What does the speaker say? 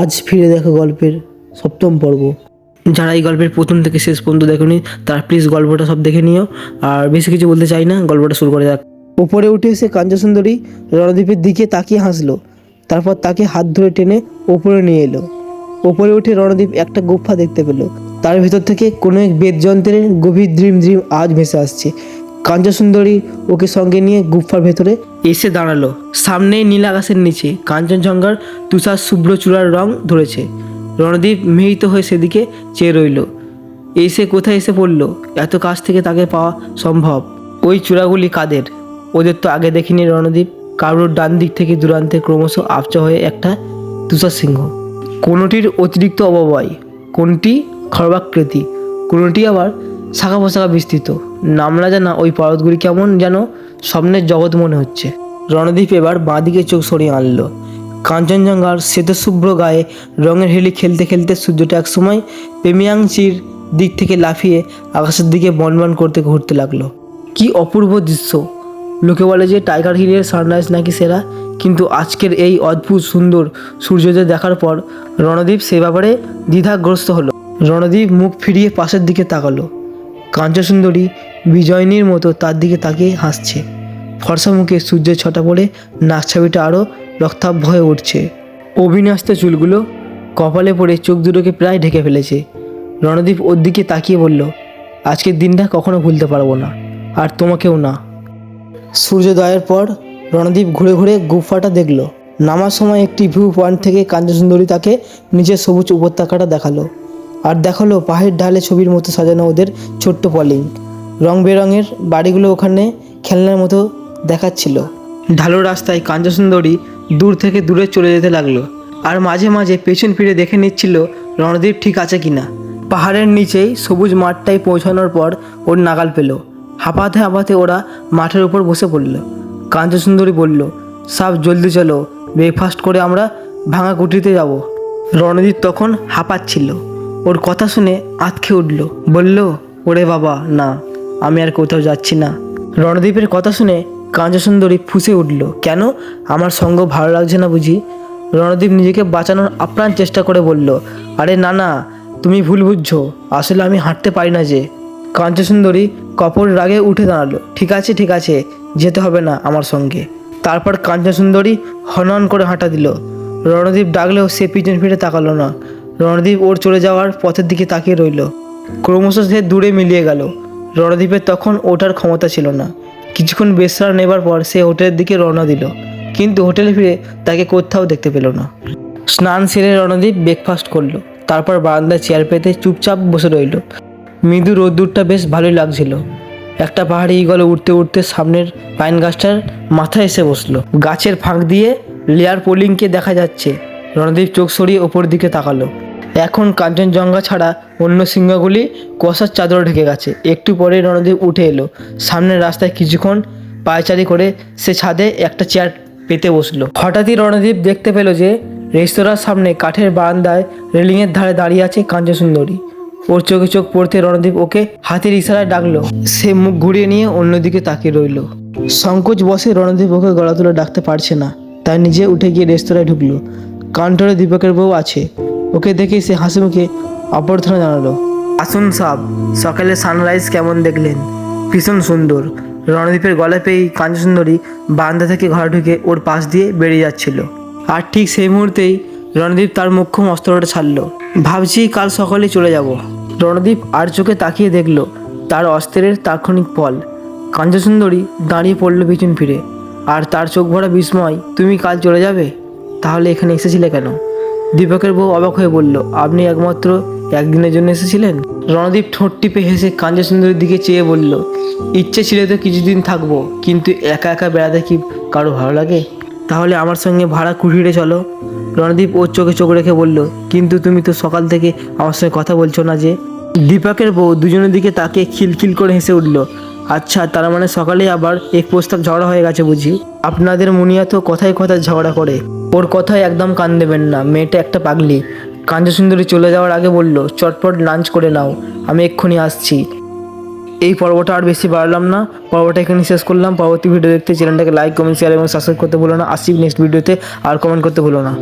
আজ ফিরে দেখো গল্পের সপ্তম পর্ব। যারা এই গল্পের প্রথম থেকে শেষ পর্যন্ত দেখোনি তারা প্লিজ গল্পটা সব দেখে নিও। আর বেশি কিছু বলতে চাই না, গল্পটা শুরু করে যাক। উপরে উঠে এসে কাঞ্চনসুন্দরী রণদ্বীপের দিকে তাকিয়ে হাসলো। তারপর তাকে হাত ধরে টেনে ওপরে নিয়ে এলো। ওপরে উঠে রণদ্বীপ একটা গুফা দেখতে পেল। তার ভেতর থেকে কোনো এক বেদযন্ত্রের গভীর দ্রিম দ্রিম আওয়াজ ভেসে আসছে। কাঞ্চনসুন্দরী ওকে সঙ্গে নিয়ে গুফার ভেতরে এসে দাঁড়ালো। সামনে নীল আকাশের নিচে কাঞ্চনজঙ্ঘার তুষার শুভ্র চূড়ার রং ধরেছে। রণদ্বীপ মোহিত হয়ে সেদিকে চেয়ে রইল। এসে কোথায় এসে পড়ল? এত কাছ থেকে তাকে পাওয়া সম্ভব? ওই চূড়াগুলি কাদের? ওদের তো আগে দেখিনি রণদ্বীপ। কারোর ডান দিক থেকে দূরান্তে ক্রমশ আবছা হয়ে একটা তুষার সিংহ। কোনোটির অতিরিক্ত অববয়, কোনটি খর্বাকৃতি, কোনোটি আবার শাখা পোশাখা বিস্তৃত। নামলা জানা ওই পর্বতগুলি কেমন যেন স্বপ্নের জগৎ মনে হচ্ছে। রণদ্বীপ এবার বাঁদিকে চোখ সরিয়ে আনলো। কাঞ্চনজঙ্ঘার শ্বেতশুভ্র গায়ে রঙের হেলি খেলতে খেলতে সূর্যটা একসময় পেমিয়াংচির দিক থেকে লাফিয়ে আকাশের দিকে বনবন করতে ঘুরতে লাগলো। কি অপূর্ব দৃশ্য! লোকে বলে যে টাইগার হিলের সানরাইজ নাকি সেরা, কিন্তু আজকের এই অদ্ভুত সুন্দর সূর্যোদয় দেখার পর রণদ্বীপ সে ব্যাপারে দ্বিধাগ্রস্ত হলো। রণদ্বীপ মুখ ফিরিয়ে পাশের দিকে তাকালো। কাঞ্চনসুন্দরী বিজয়িনীর মতো তার দিকে তাকিয়ে হাসছে। ফর্সা মুখে সূর্যের ছটা পড়ে নাকছাবিটা আরও রক্তাভ হয়ে উঠছে। অবিন্যস্ত চুলগুলো কপালে পড়ে চোখ দুটোকে প্রায় ঢেকে ফেলেছে। রণদ্বীপ ওর দিকে তাকিয়ে বলল, আজকের দিনটা কখনো ভুলতে পারবো না, আর তোমাকেও না। সূর্যোদয়ের পর রণদ্বীপ ঘুরে ঘুরে গুফাটা দেখল। নামার সময় একটি ভিউ পয়েন্ট থেকে কাঞ্চনসুন্দরী তাকে নিচের সবুজ উপত্যকাটা দেখালো। আর দেখালো পাহাড়ের ঢালে ছবির মতো সাজানো ওদের ছোট্ট পলিং। রং বেরঙের বাড়িগুলো ওখানে খেলনার মতো দেখাচ্ছিল। ঢালু রাস্তায় কাঞ্চনসুন্দরী দূর থেকে দূরে চলে যেতে লাগলো। আর মাঝে মাঝে পেছন ফিরে দেখে নিচ্ছিল রণদ্বীপ ঠিক আছে কিনা। পাহাড়ের নিচেই সবুজ মাঠটায় পৌঁছানোর পর ওর নাগাল পেল। হাঁপাতে হাঁপাতে ওরা মাঠের উপর বসে পড়ল। কাঞ্চনসুন্দরী বলল, সাব জলদি চলো, ব্রেকফাস্ট করে আমরা ভাঙা কুটিতে যাব। রণদ্বীপ তখন হাঁপাচ্ছিল। ওর কথা শুনে আঁতকে উঠল। বলল, ওরে বাবা না, আমি আর কোথাও যাচ্ছি না। রণদ্বীপের কথা শুনে কাঞ্চনসুন্দরী ফুঁসে উঠল। কেন? আমার সঙ্গ ভালো লাগছে না বুঝি? রণদ্বীপ নিজেকে বাঁচানোর আপ্রাণ চেষ্টা করে বলল, আরে না না, তুমি ভুল বুঝছো, আসলে আমি হাঁটতে পারি না যে। কাঞ্চনসুন্দরী কপর রাগে উঠে দাঁড়ালো। ঠিক আছে ঠিক আছে, যেতে হবে না আমার সঙ্গে। তারপর কাঞ্চনসুন্দরী হনহন করে হাঁটা দিল। রণদ্বীপ ডাকলেও সে পিছন ফিরে তাকালো না। রণদ্বীপ ওর চলে যাওয়ার পথের দিকে তাকিয়ে রইল। ক্রমশ সে দূরে মিলিয়ে গেল। রণদ্বীপের তখন ওঠার ক্ষমতা ছিল না। কিছুক্ষণ বিশ্রাম নেবার পর সে হোটেলের দিকে রওনা দিল, কিন্তু হোটেলে ফিরে তাকে কোথাও দেখতে পেল না। স্নান সেরে রণদ্বীপ ব্রেকফাস্ট করলো। তারপর বারান্দায় চেয়ার পেতে চুপচাপ বসে রইল। মৃদু রোদ্দুরটা বেশ ভালোই লাগছিল। একটা পাহাড়ি ঈগল উঠতে উঠতে সামনের পাইন গাছটার মাথায় এসে বসলো। গাছের ফাঁক দিয়ে লেয়ার পোলিংকে দেখা যাচ্ছে। রণদ্বীপ চোখ সরিয়ে ওপর দিকে তাকালো। এখন কাঞ্চনজঙ্ঘা ছাড়া অন্য সিংহগুলি কুয়াশার চাদর ঢেকে গেছে। একটু পরে রণদ্বীপ উঠে এলো। সামনের রাস্তায় কিছুক্ষণ পায়চারি করে সে ছাদে একটা চেয়ার পেতে বসলো। হঠাৎই রণদ্বীপ দেখতে পেল যে রেস্তোরাঁর সামনে কাঠের বারান্দায় রেলিংয়ের ধারে দাঁড়িয়ে আছে কাঞ্চনসুন্দরী। ওর চোখে চোখ পড়তে রণদ্বীপ ওকে হাতের ইশারায় ডাকলো। সে মুখ ঘুরিয়ে নিয়ে অন্যদিকে তাকিয়ে রইল। সংকোচ বসে রণদ্বীপ ওকে গলা তুলে ডাকতে পারছে না, তাই নিজে উঠে গিয়ে রেস্তোরাঁয় ঢুকলো। কাউন্টারে দীপকের বউ আছে। ওকে দেখে সে হাসি মুখে অভ্যর্থনা জানালো। আসুন সাব, সকালে সানরাইজ কেমন দেখলেন? ভীষণ সুন্দর। রণদ্বীপের গলা পেয়েই কাঞ্চনসুন্দরী বারান্দা থেকে ঘরে ঢুকে ওর পাশ দিয়ে বেরিয়ে যাচ্ছিল। আর ঠিক সেই মুহূর্তেই রণদ্বীপ তার মুখ্যম অস্ত্রটা ছাড়লো। ভাবছি কাল সকালে চলে যাব। রণদ্বীপ আর চোখে তাকিয়ে দেখল তার অস্ত্রের তাৎক্ষণিক ফল। কাঞ্চনসুন্দরী দাঁড়িয়ে পড়ল পিছন ফিরে, আর তার চোখ ভরা বিস্ময়। তুমি কাল চলে যাবে? তাহলে এখানে এসেছিলে কেন? দীপকের বউ অবাক হয়ে বলল, আপনি একমাত্র একদিনের জন্য এসেছিলেন? রণদ্বীপ ঠোঁট টিপে হেসে কাঞ্চনসুন্দরীর দিকে চেয়ে বলল, ইচ্ছে ছিল তো কিছুদিন থাকবো, কিন্তু একা একা বেড়াতে কি কারো ভালো লাগে? তাহলে আমার সঙ্গে ভাড়া কুঠিরে চলো। রণদ্বীপ ওর চোখে চোখ রেখে বলল, কিন্তু তুমি তো সকাল থেকে আমার সঙ্গে কথা বলছো না যে। দীপকের বউ দুজনের দিকে তাকে খিলখিল করে হেসে উঠল। আচ্ছা, তার মানে সকালেই আবার এক প্রস্তাব ঝগড়া হয়ে গেছে বুঝি? আপনাদের মুনিয়া তো কথায় কথায় ঝগড়া করে। ওর কথায় একদম কান দেবেন না, মেয়েটা একটা পাগলি। কাঞ্চনসুন্দরী চলে যাওয়ার আগে বলল, চটপট লাঞ্চ করে নাও, আমি এক্ষুনি আসছি। এই পর্বটা আর বেশি বাড়লাম না, পর্বটা এখানে শেষ করলাম। পরবর্তী ভিডিও দেখতে চ্যানেলটাকে লাইক, কমেন্ট, শেয়ার এবং সাবস্ক্রাইব করতে ভুলো না। আসছি নেক্সট ভিডিওতে, আর কমেন্ট করতে ভুলো না।